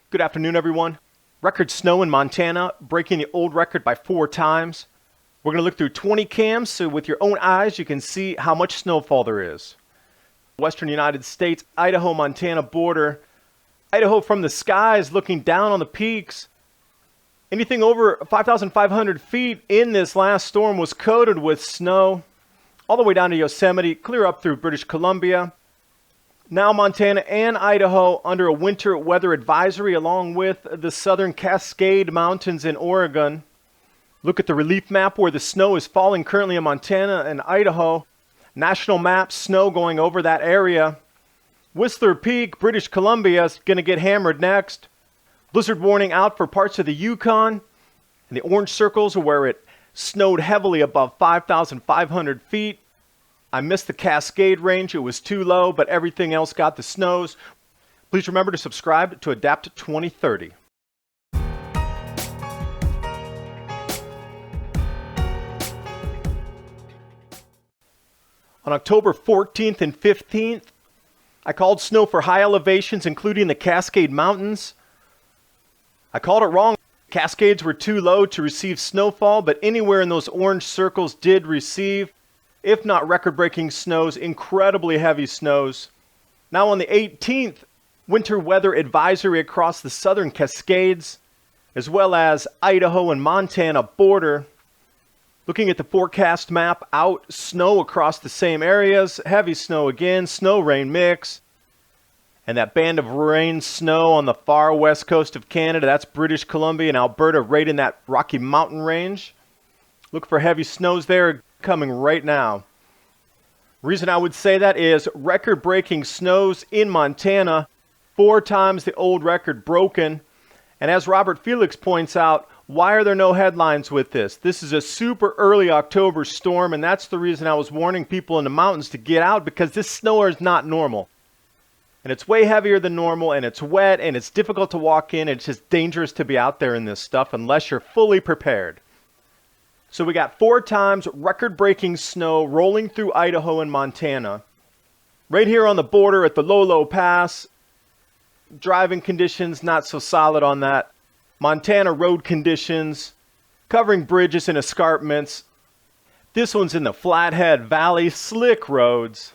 Good afternoon, everyone. Record snow in Montana, breaking the old record by 4 times. We're going to look through 20 cams so with your own eyes you can see how much snowfall there is. Western United States, Idaho, Montana border. Idaho from the skies looking down on the peaks. Anything over 5,500 feet in this last storm was coated with snow. All the way down to Yosemite, clear up through British Columbia. Now Montana and Idaho under a winter weather advisory along with the southern Cascade Mountains in Oregon. Look at the relief map where the snow is falling currently in Montana and Idaho. National map, snow going over that area. Whistler Peak, British Columbia is going to get hammered next. Blizzard warning out for parts of the Yukon. And the orange circles are where it snowed heavily above 5,500 feet. I missed the Cascade range. It was too low, but everything else got the snows. Please remember to subscribe to Adapt 2030. On October 14th and 15th, I called snow for high elevations, including the Cascade Mountains. I called it wrong. Cascades were too low to receive snowfall, but anywhere in those orange circles did receive, if not record-breaking snows, incredibly heavy snows. Now on the 18th, winter weather advisory across the southern Cascades, as well as Idaho and Montana border. Looking at the forecast map, out snow across the same areas, heavy snow again, snow-rain mix. And that band of rain snow on the far west coast of Canada, that's British Columbia and Alberta, right in that Rocky Mountain range. Look for heavy snows there coming right now. Reason I would say that is record-breaking snows in Montana, 4 times the old record broken. And as Robert Felix points out, why are there no headlines with this? This is a super early October storm, and that's the reason I was warning people in the mountains to get out, because this snow is not normal. And it's way heavier than normal, and it's wet, and it's difficult to walk in. It's just dangerous to be out there in this stuff unless you're fully prepared. So we got 4 times record-breaking snow rolling through Idaho and Montana. Right here on the border at the Lolo Pass, driving conditions not so solid on that. Montana road conditions, covering bridges and escarpments. This one's in the Flathead Valley, slick roads.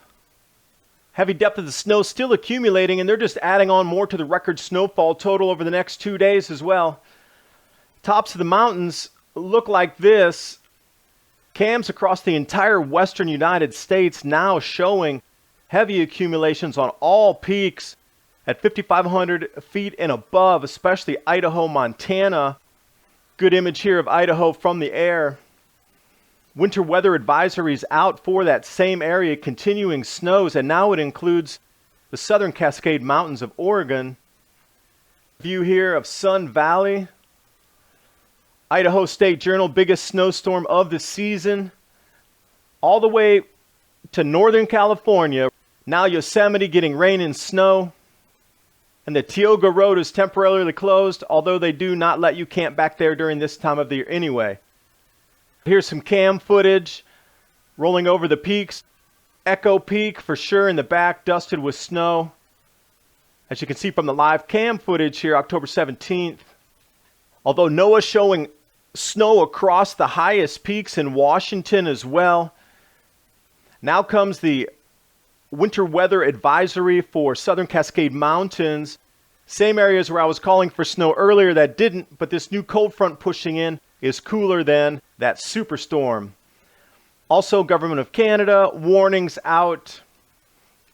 Heavy depth of the snow still accumulating, and they're just adding on more to the record snowfall total over the next 2 days as well. Tops of the mountains look like this. Cams across the entire western United States now showing heavy accumulations on all peaks at 5,500 feet and above, especially Idaho, Montana. Good image here of Idaho from the air. Winter weather advisories out for that same area, continuing snows, and now it includes the southern Cascade Mountains of Oregon. View here of Sun Valley. Idaho State Journal, biggest snowstorm of the season. All the way to Northern California. Now Yosemite getting rain and snow. And the Tioga Road is temporarily closed, although they do not let you camp back there during this time of the year anyway. Here's some cam footage rolling over the peaks. Echo Peak for sure in the back, dusted with snow. As you can see from the live cam footage here, October 17th. Although NOAA showing snow across the highest peaks in Washington as well. Now comes the winter weather advisory for southern Cascade Mountains. Same areas where I was calling for snow earlier that didn't, but this new cold front pushing in is cooler than that superstorm. Also, Government of Canada, warnings out.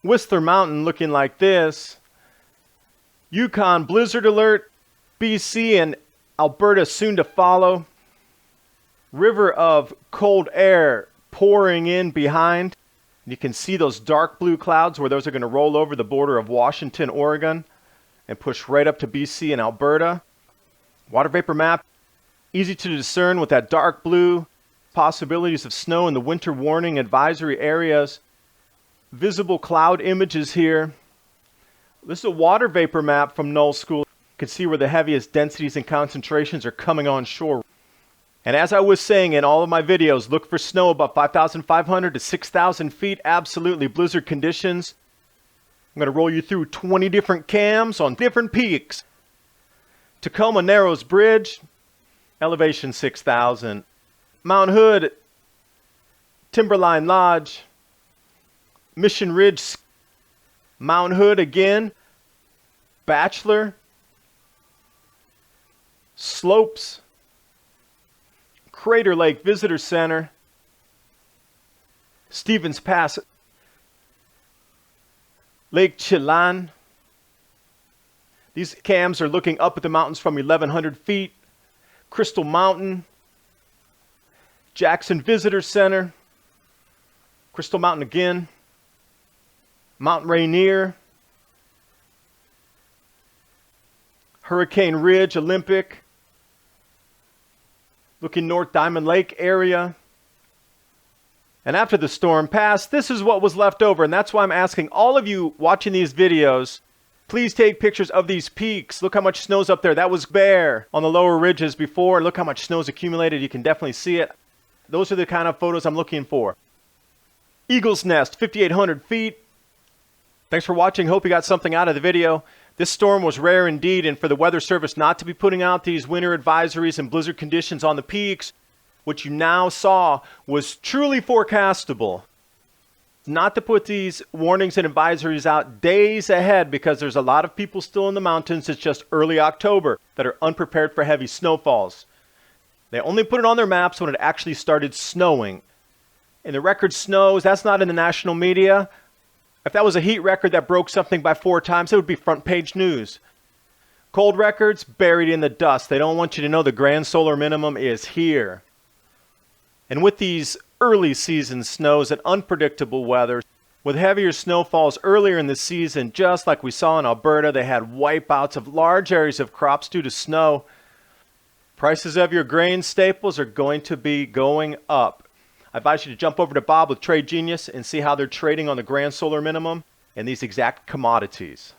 Whistler Mountain looking like this. Yukon blizzard alert. B.C and Alberta soon to follow. River of cold air pouring in behind. You can see those dark blue clouds where those are going to roll over the border of Washington, Oregon, and push right up to B.C. and Alberta. Water vapor map, easy to discern with that dark blue. Possibilities of snow in the winter warning advisory areas. Visible cloud images here. This is a water vapor map from Null School. You can see where the heaviest densities and concentrations are coming on shore. And as I was saying in all of my videos, look for snow above 5,500 to 6,000 feet. Absolutely blizzard conditions. I'm going to roll you through 20 different cams on different peaks. Tacoma Narrows Bridge, elevation 6,000. Mount Hood, Timberline Lodge, Mission Ridge, Mount Hood again, Bachelor, Slopes, Crater Lake Visitor Center, Stevens Pass, Lake Chelan. These cams are looking up at the mountains from 1,100 feet. Crystal Mountain, Jackson Visitor Center, Crystal Mountain again, Mount Rainier, Hurricane Ridge, Olympic, looking north, Diamond Lake area. And after the storm passed, this is what was left over, and that's why I'm asking all of you watching these videos, please take pictures of these peaks. Look how much snow's up there. That was bare on the lower ridges before. Look how much snow's accumulated. You can definitely see it. Those are the kind of photos I'm looking for. Eagle's Nest, 5,800 feet. Thanks for watching. Hope you got something out of the video. This storm was rare indeed, and for the Weather Service not to be putting out these winter advisories and blizzard conditions on the peaks, what you now saw was truly forecastable. Not to put these warnings and advisories out days ahead because there's a lot of people still in the mountains. It's just early October that are unprepared for heavy snowfalls. They only put it on their maps when it actually started snowing. And the record snows, that's not in the national media. If that was a heat record that broke something by 4 times, it would be front page news. Cold records buried in the dust. They don't want you to know the grand solar minimum is here. And with these early season snows and unpredictable weather, with heavier snowfalls earlier in the season, just like we saw in Alberta, they had wipeouts of large areas of crops due to snow. Prices of your grain staples are going to be going up. I advise you to jump over to Bob with Trade Genius and see how they're trading on the grand solar minimum and these exact commodities.